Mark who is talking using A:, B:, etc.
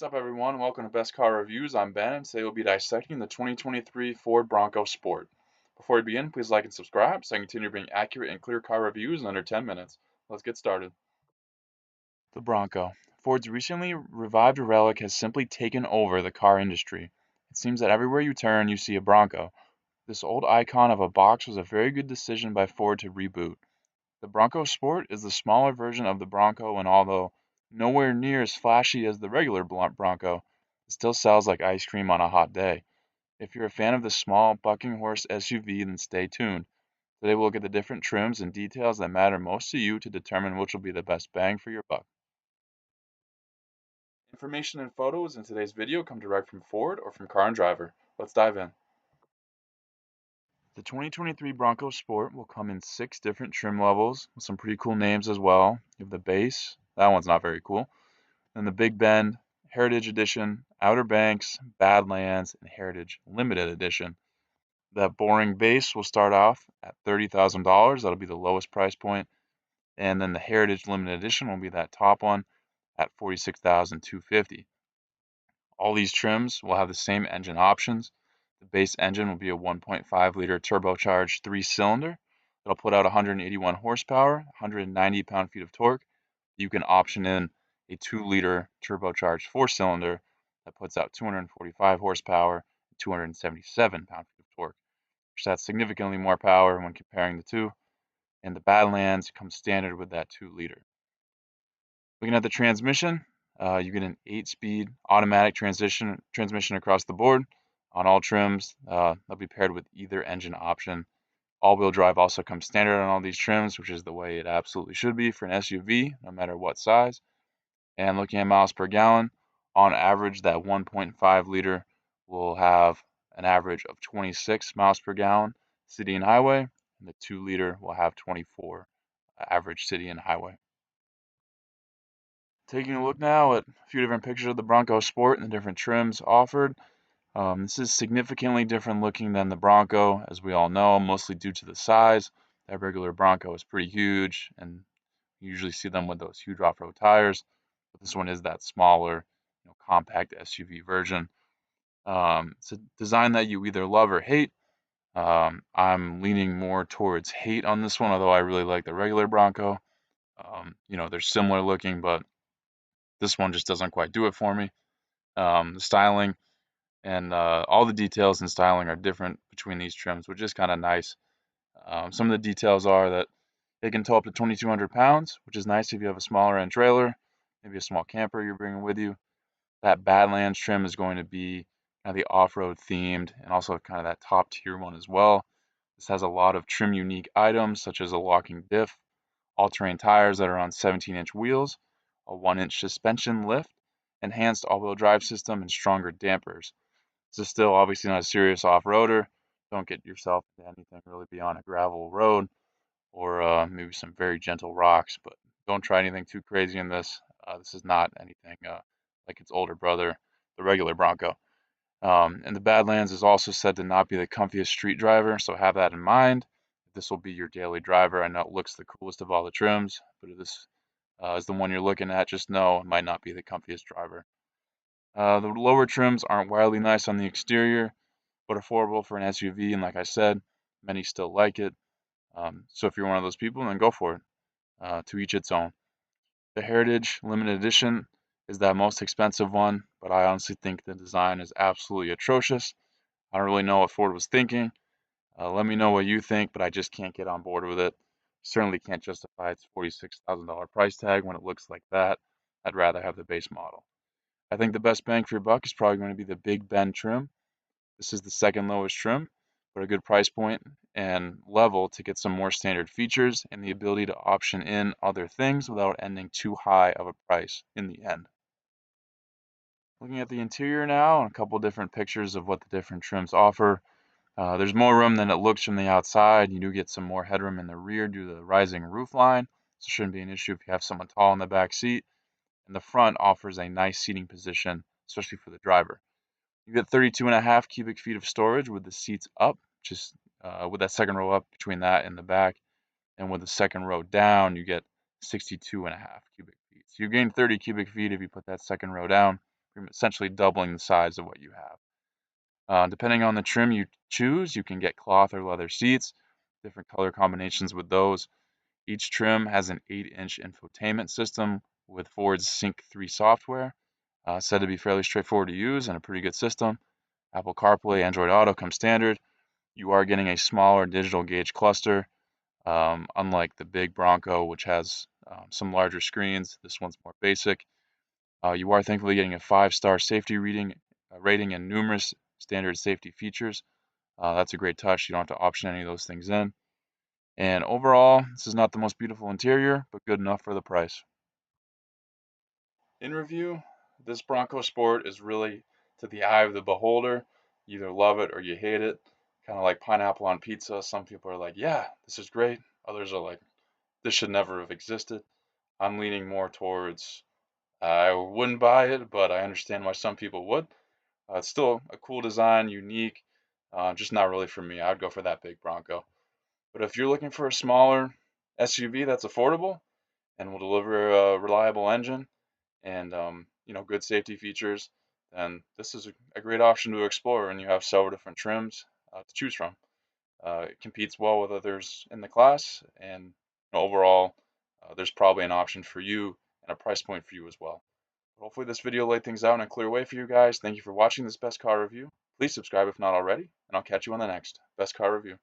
A: What's up, everyone? Welcome to Best Car Reviews. I'm Ben, and today we'll be dissecting the 2023 Ford Bronco Sport. Before we begin, please like and subscribe so I can continue to bring accurate and clear car reviews in under 10 minutes. Let's get started. The Bronco. Ford's recently revived relic has simply taken over the car industry. It seems that everywhere you turn, you see a Bronco. This old icon of a box was a very good decision by Ford to reboot. The Bronco Sport is the smaller version of the Bronco, and although nowhere near as flashy as the regular Bronco, it still sells like ice cream on a hot day. If you're a fan of the small, bucking horse SUV, then stay tuned. Today we'll look at the different trims and details that matter most to you to determine which will be the best bang for your buck. Information and photos in today's video come direct from Ford or from Car and Driver. Let's dive in. The 2023 Bronco Sport will come in 6 different trim levels with some pretty cool names as well. You have the base, that one's not very cool. Then the Big Bend, Heritage Edition, Outer Banks, Badlands, and Heritage Limited Edition. That boring base will start off at $30,000. That'll be the lowest price point. And then the Heritage Limited Edition will be that top one at $46,250. All these trims will have the same engine options. The base engine will be a 1.5-liter turbocharged 3-cylinder. It'll put out 181 horsepower, 190 pound-feet of torque. You can option in a 2-liter turbocharged 4-cylinder that puts out 245 horsepower, 277 pound-feet of torque, which has significantly more power when comparing the two. And the Badlands comes standard with that 2-liter. Looking at the transmission, you get an 8-speed automatic transmission across the board on all trims. They'll be paired with either engine option. All-wheel drive also comes standard on all these trims, which is the way it absolutely should be for an SUV, no matter what size. And looking at miles per gallon, on average, that 1.5-liter will have an average of 26 miles per gallon city and highway, and the 2-liter will have 24 average city and highway. Taking a look now at a few different pictures of the Bronco Sport and the different trims offered. This is significantly different looking than the Bronco, as we all know, mostly due to the size. That regular Bronco is pretty huge, and you usually see them with those huge off-road tires. But this one is that smaller, compact SUV version. It's a design that you either love or hate. I'm leaning more towards hate on this one, although I really like the regular Bronco. They're similar looking, but this one just doesn't quite do it for me. The styling and all the details and styling are different between these trims, which is kind of nice. Some of the details are that they can tow up to 2,200 pounds, which is nice if you have a smaller end trailer, maybe a small camper you're bringing with you. That Badlands trim is going to be kind of the off-road themed and also kind of that top tier one as well. This has a lot of trim unique items such as a locking diff, all-terrain tires that are on 17-inch wheels, a 1-inch suspension lift, enhanced all-wheel drive system, and stronger dampers. This is still obviously not a serious off-roader. Don't get yourself into anything really beyond a gravel road or maybe some very gentle rocks, but don't try anything too crazy in this. This is not anything like its older brother, the regular Bronco. And the Badlands is also said to not be the comfiest street driver, so have that in mind. This will be your daily driver. I know it looks the coolest of all the trims, but if this is the one you're looking at, just know it might not be the comfiest driver. The lower trims aren't wildly nice on the exterior, but affordable for an SUV, and like I said, many still like it. So if you're one of those people, then go for it. To each its own. The Heritage Limited Edition is that most expensive one, but I honestly think the design is absolutely atrocious. I don't really know what Ford was thinking. Let me know what you think, but I just can't get on board with it. Certainly can't justify its $46,000 price tag when it looks like that. I'd rather have the base model. I think the best bang for your buck is probably going to be the Big Bend trim. This is the second lowest trim, but a good price point and level to get some more standard features and the ability to option in other things without ending too high of a price in the end. Looking at the interior now, and a couple different pictures of what the different trims offer. There's more room than it looks from the outside. You do get some more headroom in the rear due to the rising roof line, so it shouldn't be an issue if you have someone tall in the back seat. And the front offers a nice seating position, especially for the driver. You get 32.5 cubic feet of storage with the seats up, just with that second row up between that and the back. And with the second row down, you get 62.5 cubic feet. So you gain 30 cubic feet if you put that second row down, You're essentially doubling the size of what you have. Depending on the trim you choose, you can get cloth or leather seats, different color combinations with those. Each trim has an 8-inch infotainment system with Ford's Sync 3 software, said to be fairly straightforward to use and a pretty good system. Apple CarPlay, Android Auto come standard. You are getting a smaller digital gauge cluster, unlike the big Bronco, which has some larger screens. This one's more basic. You are thankfully getting a 5-star safety rating and numerous standard safety features. That's a great touch. You don't have to option any of those things in. And overall, this is not the most beautiful interior, but good enough for the price. In review, this Bronco Sport is really to the eye of the beholder. You either love it or you hate it. Kind of like pineapple on pizza. Some people are like, yeah, this is great. Others are like, this should never have existed. I'm leaning more towards I wouldn't buy it, but I understand why some people would. It's still a cool design, unique, just not really for me. I'd go for that big Bronco. But if you're looking for a smaller SUV that's affordable and will deliver a reliable engine and good safety features, then this is a great option to explore. And you have several different trims to choose from. It competes well with others in the class, and overall, there's probably an option for you and a price point for you as well. Hopefully this video laid things out in a clear way for you guys. Thank you for watching this Best Car Review. Please subscribe if not already, and I'll catch you on the next Best Car Review.